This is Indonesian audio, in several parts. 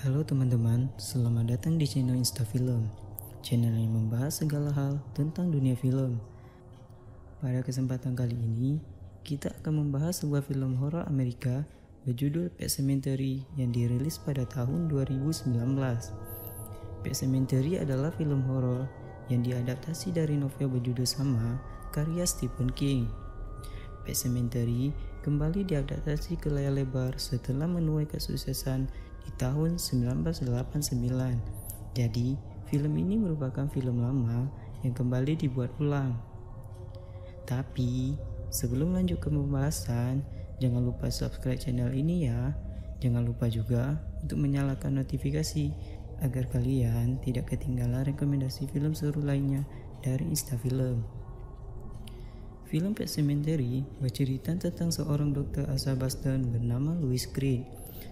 Halo teman-teman, selamat datang di channel Instafilm, channel yang membahas segala hal tentang dunia film. Pada kesempatan kali ini, kita akan membahas sebuah film horor Amerika berjudul Pet Sematary yang dirilis pada tahun 2019. Pet Sematary adalah film horor yang diadaptasi dari novel berjudul sama karya Stephen King. Pet Sematary kembali diadaptasi ke layar lebar setelah menuai kesuksesan di tahun 1989. Jadi, film ini merupakan film lama yang kembali dibuat ulang. Tapi, sebelum lanjut ke pembahasan, jangan lupa subscribe channel ini ya. Jangan lupa juga untuk menyalakan notifikasi agar kalian tidak ketinggalan rekomendasi film seru lainnya dari Instafilm. Film Pet Sematary bercerita tentang seorang dokter asal Boston bernama Louis Creed.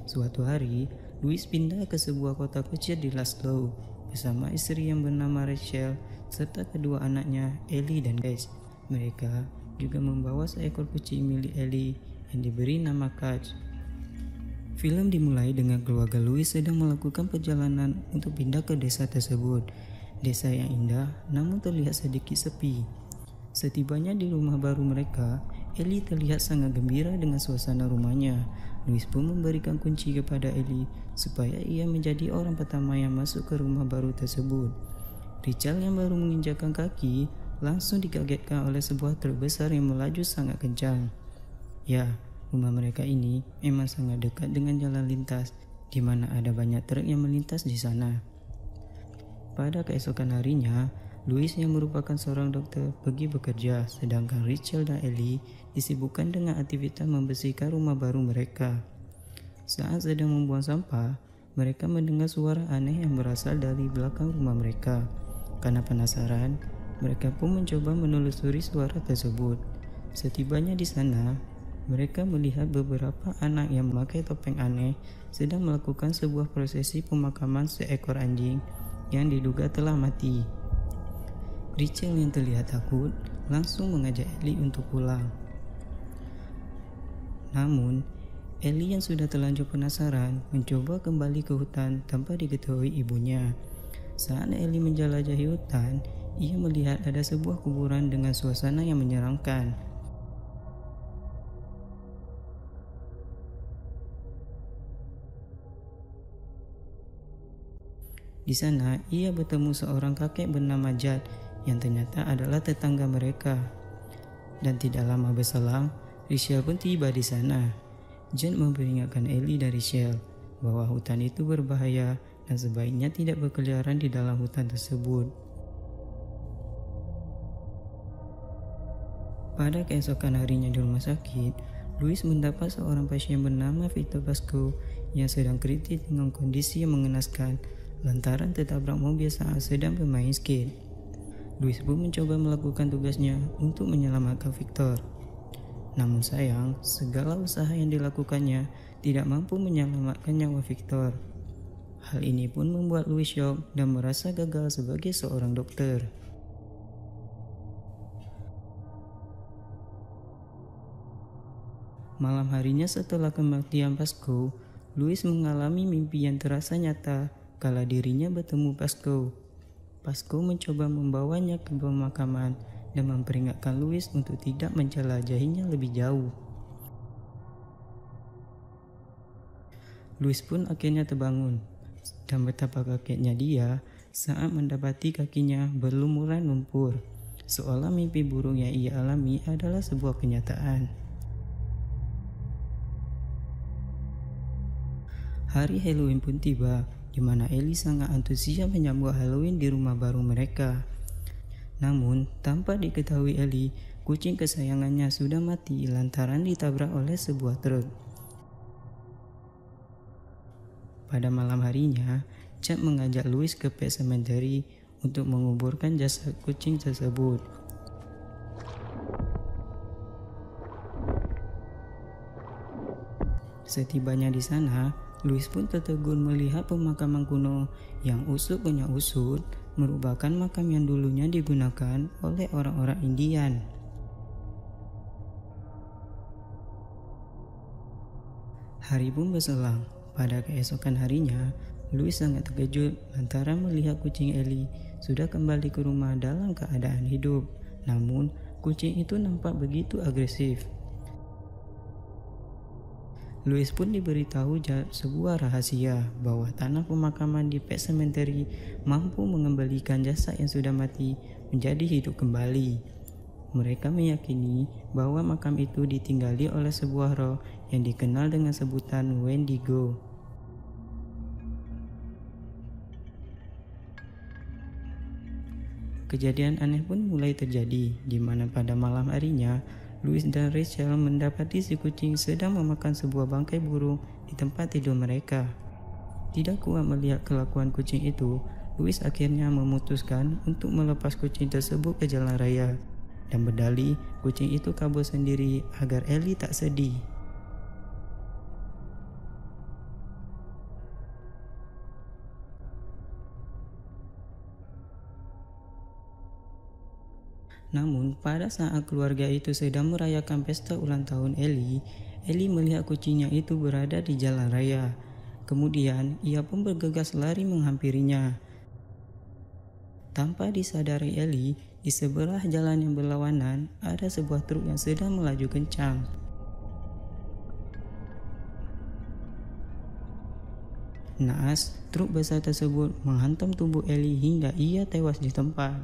Suatu hari, Louis pindah ke sebuah kota kecil di Laszlo bersama istri yang bernama Rachel serta kedua anaknya Ellie dan Gage. Mereka juga membawa seekor kucing milik Ellie yang diberi nama Catch. Film dimulai dengan keluarga Louis sedang melakukan perjalanan untuk pindah ke desa tersebut. Desa yang indah namun terlihat sedikit sepi. Setibanya di rumah baru mereka, Ellie terlihat sangat gembira dengan suasana rumahnya. Louis pun memberikan kunci kepada Ellie supaya ia menjadi orang pertama yang masuk ke rumah baru tersebut. Richard yang baru menginjakkan kaki langsung dikagetkan oleh sebuah truk besar yang melaju sangat kencang. Ya, rumah mereka ini memang sangat dekat dengan jalan lintas, di mana ada banyak truk yang melintas di sana. Pada keesokan harinya, Louis yang merupakan seorang dokter pergi bekerja, sedangkan Rachel dan Ellie disibukkan dengan aktivitas membersihkan rumah baru mereka. Saat sedang membuang sampah, mereka mendengar suara aneh yang berasal dari belakang rumah mereka. Karena penasaran, mereka pun mencoba menelusuri suara tersebut. Setibanya di sana, mereka melihat beberapa anak yang memakai topeng aneh sedang melakukan sebuah prosesi pemakaman seekor anjing yang diduga telah mati. Rachel yang terlihat takut langsung mengajak Ellie untuk pulang. Namun, Ellie yang sudah terlanjur penasaran mencoba kembali ke hutan tanpa diketahui ibunya. Saat Ellie menjelajahi hutan, ia melihat ada sebuah kuburan dengan suasana yang menyeramkan. Di sana, ia bertemu seorang kakek bernama Judd yang ternyata adalah tetangga mereka. Dan tidak lama berselang, Rachel pun tiba di sana. Judd memperingatkan Ellie dan Rachel bahwa hutan itu berbahaya dan sebaiknya tidak berkeliaran di dalam hutan tersebut. Pada keesokan harinya di rumah sakit, Louis mendapat seorang pasien bernama Victor Pascoe yang sedang kritis dengan kondisi yang mengenaskan lantaran tertabrak mobil saat sedang bermain skate. Louis pun mencoba melakukan tugasnya untuk menyelamatkan Victor. Namun sayang, segala usaha yang dilakukannya tidak mampu menyelamatkan nyawa Victor. Hal ini pun membuat Louis shock dan merasa gagal sebagai seorang dokter. Malam harinya setelah kematian Pascoe, Louis mengalami mimpi yang terasa nyata kala dirinya bertemu Pascoe. Pascoe mencoba membawanya ke pemakaman dan memperingatkan Louis untuk tidak menjelajahinya lebih jauh. Louis pun akhirnya terbangun, dan betapa kagetnya dia saat mendapati kakinya berlumuran lumpur, seolah mimpi buruk yang ia alami adalah sebuah kenyataan. Hari Halloween pun tiba, di mana Ellie sangat antusias menyambut Halloween di rumah baru mereka. Namun, tanpa diketahui Ellie, kucing kesayangannya sudah mati lantaran ditabrak oleh sebuah truk. Pada malam harinya, Chad mengajak Louis ke Pet Sematary untuk menguburkan jasad kucing tersebut. Setibanya di sana, Louis pun tertegun melihat pemakaman kuno yang usut punya usut merupakan makam yang dulunya digunakan oleh orang-orang Indian. Hari pun berselang. Pada keesokan harinya, Louis sangat terkejut lantaran melihat kucing Ellie sudah kembali ke rumah dalam keadaan hidup. Namun, kucing itu nampak begitu agresif. Louis pun diberitahu sebuah rahasia bahwa tanah pemakaman di Pet Sematary mampu mengembalikan jasad yang sudah mati menjadi hidup kembali. Mereka meyakini bahwa makam itu ditinggali oleh sebuah roh yang dikenal dengan sebutan Wendigo. Kejadian aneh pun mulai terjadi, di mana pada malam harinya, Louis dan Rachel mendapati si kucing sedang memakan sebuah bangkai burung di tempat tidur mereka. Tidak kuat melihat kelakuan kucing itu, Louis akhirnya memutuskan untuk melepas kucing tersebut ke jalan raya dan berdalih kucing itu kabur sendiri agar Ellie tak sedih. Namun, pada saat keluarga itu sedang merayakan pesta ulang tahun Ellie melihat kucingnya itu berada di jalan raya. Kemudian, ia pun bergegas lari menghampirinya. Tanpa disadari Ellie, di sebelah jalan yang berlawanan ada sebuah truk yang sedang melaju kencang. Naas, truk besar tersebut menghantam tubuh Ellie hingga ia tewas di tempat.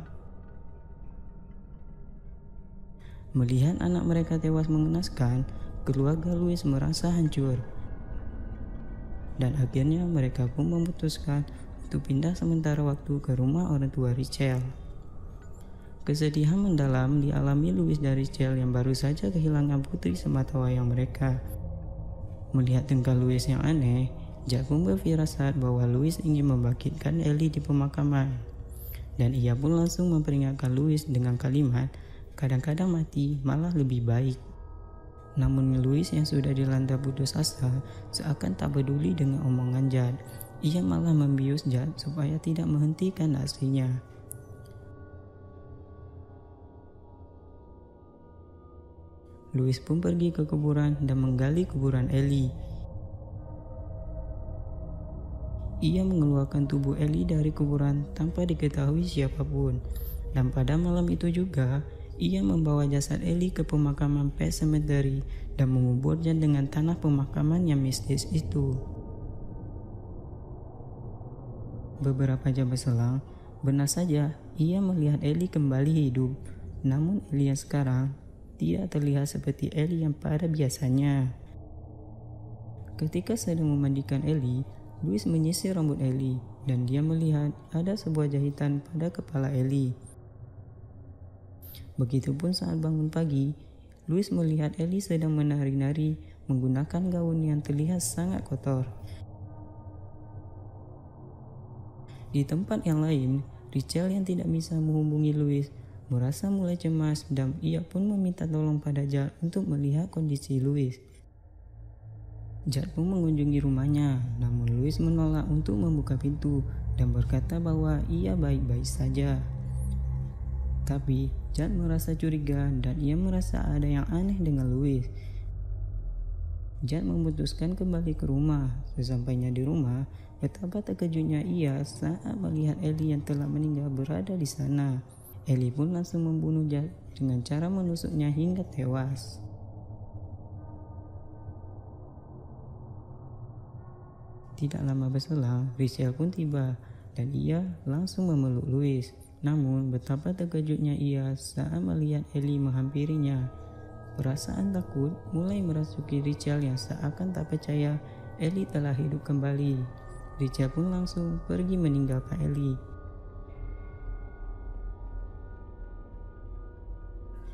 Melihat anak mereka tewas mengenaskan, keluarga Louis merasa hancur. Dan akhirnya mereka pun memutuskan untuk pindah sementara waktu ke rumah orang tua Rachel. Kesedihan mendalam dialami Louis dan Rachel yang baru saja kehilangan putri sematawayang mereka. Melihat tingkah Louis yang aneh, Jack pun berfirasat bahwa Louis ingin membangkitkan Ellie di pemakaman. Dan ia pun langsung memperingatkan Louis dengan kalimat, kadang-kadang mati malah lebih baik. Namun Louis yang sudah dilanda putus asa seakan tak peduli dengan omongan Jack. Ia malah membius Jack supaya tidak menghentikan aksinya. Louis pun pergi ke kuburan dan menggali kuburan Ellie. Ia mengeluarkan tubuh Ellie dari kuburan tanpa diketahui siapapun. Dan pada malam itu juga, ia membawa jasad Ellie ke pemakaman Pet Sematary dan menguburnya dengan tanah pemakaman yang mistis itu. Beberapa jam berselang, benar saja ia melihat Ellie kembali hidup. Namun Ellie yang sekarang tidak terlihat seperti Ellie yang pada biasanya. Ketika sedang memandikan Ellie, Louis menyisir rambut Ellie dan dia melihat ada sebuah jahitan pada kepala Ellie. Begitupun saat bangun pagi, Louis melihat Ellie sedang menari-nari menggunakan gaun yang terlihat sangat kotor. Di tempat yang lain, Rachel yang tidak bisa menghubungi Louis merasa mulai cemas dan ia pun meminta tolong pada Jack untuk melihat kondisi Louis. Jack pun mengunjungi rumahnya, namun Louis menolak untuk membuka pintu dan berkata bahwa ia baik-baik saja. Tapi Jack merasa curiga dan ia merasa ada yang aneh dengan Louis. Jack memutuskan kembali ke rumah. Sesampainya di rumah, betapa terkejutnya ia saat melihat Ellie yang telah meninggal berada di sana. Ellie pun langsung membunuh Jack dengan cara menusuknya hingga tewas. Tidak lama berselang, Rachel pun tiba dan ia langsung memeluk Louis. Namun betapa terkejutnya ia saat melihat Ellie menghampirinya. Perasaan takut mulai merasuki Rachel yang seakan tak percaya Ellie telah hidup kembali. Rachel pun langsung pergi meninggalkan Ellie.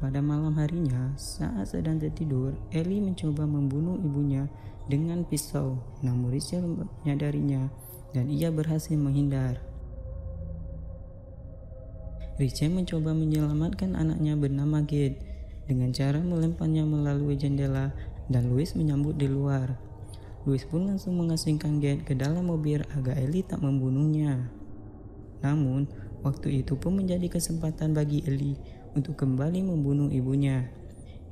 Pada malam harinya, saat sedang tertidur, Ellie mencoba membunuh ibunya dengan pisau. Namun Rachel menyadarinya dan ia berhasil menghindar. Rachel mencoba menyelamatkan anaknya bernama Gage dengan cara melemparnya melalui jendela dan Louis menyambut di luar. Louis pun langsung mengasingkan Gage ke dalam mobil agar Ellie tak membunuhnya. Namun, waktu itu pun menjadi kesempatan bagi Ellie untuk kembali membunuh ibunya.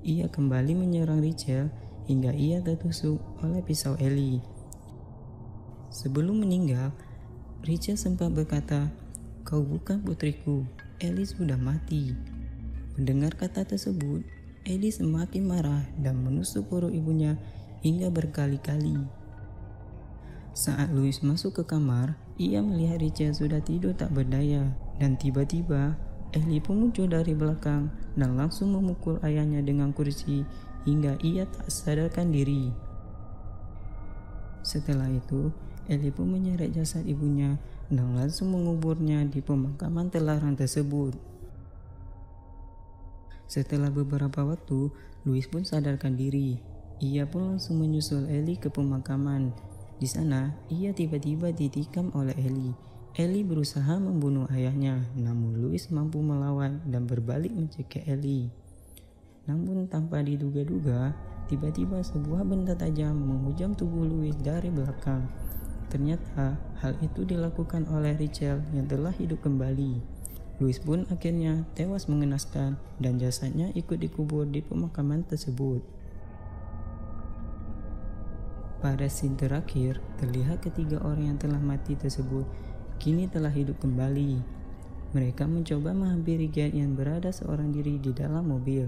Ia kembali menyerang Rachel hingga ia tertusuk oleh pisau Ellie. Sebelum meninggal, Richard sempat berkata, "Kau bukan putriku, Ellie sudah mati." Mendengar kata tersebut, Ellie semakin marah dan menusuk perut ibunya hingga berkali-kali. Saat Louis masuk ke kamar, ia melihat Richard sudah tidur tak berdaya, dan tiba-tiba Ellie pun muncul dari belakang dan langsung memukul ayahnya dengan kursi hingga ia tak sadarkan diri. Setelah itu, Ellie pun menyeret jasad ibunya dan langsung menguburnya di pemakaman terlarang tersebut. Setelah beberapa waktu, Louis pun sadarkan diri. Ia pun langsung menyusul Ellie ke pemakaman. Di sana, ia tiba-tiba ditikam oleh Ellie. Ellie berusaha membunuh ayahnya, namun Louis mampu melawan dan berbalik mencekik Ellie. Namun tanpa diduga-duga, tiba-tiba sebuah benda tajam menghujam tubuh Louis dari belakang. Ternyata hal itu dilakukan oleh Richard yang telah hidup kembali. Louis pun akhirnya tewas mengenaskan dan jasadnya ikut dikubur di pemakaman tersebut. Pada scene terakhir, terlihat ketiga orang yang telah mati tersebut kini telah hidup kembali. Mereka mencoba menghampiri Gate yang berada seorang diri di dalam mobil.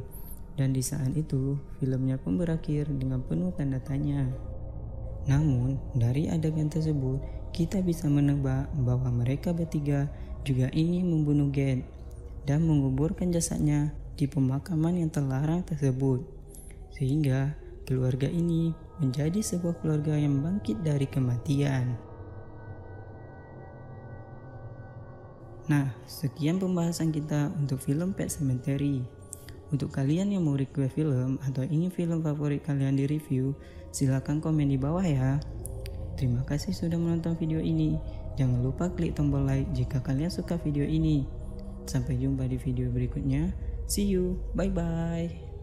Dan di saat itu, filmnya pun berakhir dengan penuh tanda tanya. Namun, dari adegan tersebut, kita bisa menebak bahwa mereka bertiga juga ingin membunuh Gate dan menguburkan jasadnya di pemakaman yang terlarang tersebut. Sehingga, keluarga ini menjadi sebuah keluarga yang bangkit dari kematian. Nah, sekian pembahasan kita untuk film Pet Sematary. Untuk kalian yang mau request film atau ingin film favorit kalian di review, silahkan komen di bawah ya. Terima kasih sudah menonton video ini. Jangan lupa klik tombol like jika kalian suka video ini. Sampai jumpa di video berikutnya. See you, bye bye.